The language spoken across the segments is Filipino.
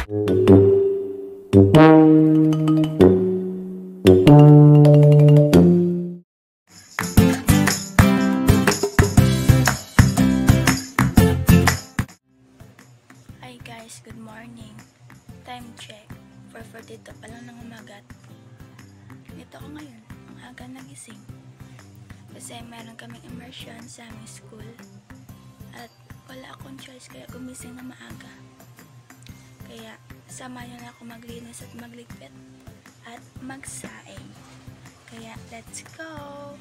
Hi guys, good morning. Time check. 4:42 pa lang ng umaga. Dito ako ngayon, ang aga nagising. Kasi meron kaming immersion sa aming school. At wala akong choice kaya gumising na maaga. Kaya sama niyo na ako maglinis at magligpit at magsaing. Kaya let's go!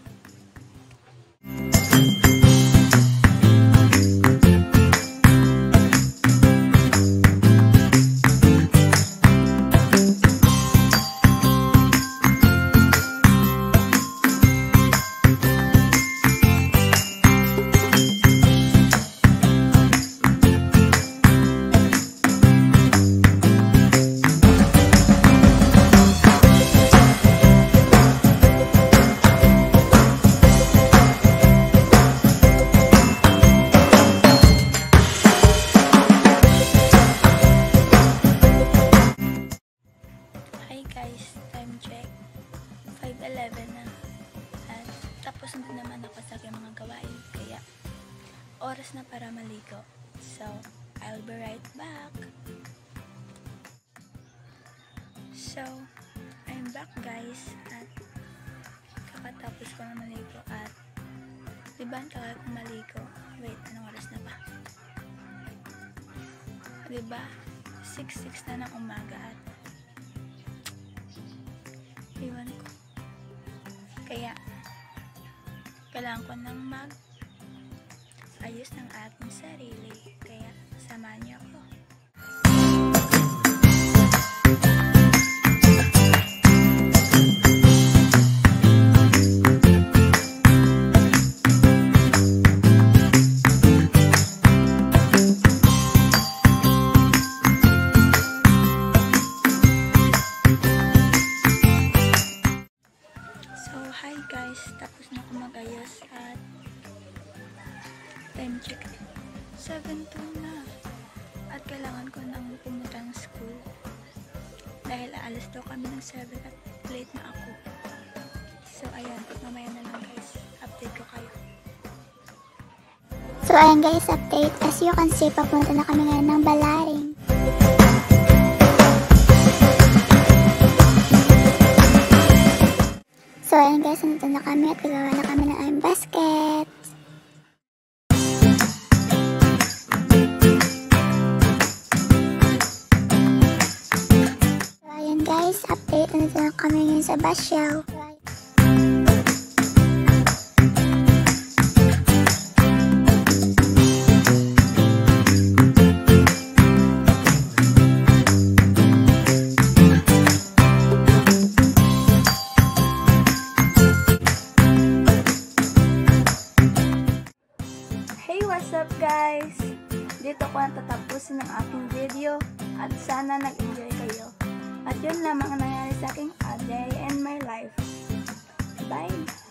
Guys, time check 5:11 na at tapos na naman ako sa aking mga gawain kaya oras na para maligo, so I'll be right back. So I'm back guys at kakatapos ko na maligo at diba ang tagal kong maligo, wait anong oras na ba, diba 6:06 na ng umaga at iwan ko. Kaya, kailangan ko nang mag-ayos ng aking sarili. Kaya, samahan niyo ako. Hi guys, tapos na ako mag-ayos at time check 7:02 na at kailangan ko nang pumunta ng school dahil aalis daw kami ng 7 at late na ako. So ayan, mamaya na lang guys, update ko kayo. So ayan guys, update. As you can see, papunta na kami ngayon ng Balaring. So ayan guys, nandito na kami at gagawa na kami ng aming basket. So ayan guys, update. Nandito na kami ngayon sa Basyaw. What's up guys? Dito ko natatapusin ang aking video at sana nag-enjoy kayo. At yun lamang ang nangyari sa aking a day in my life. Bye!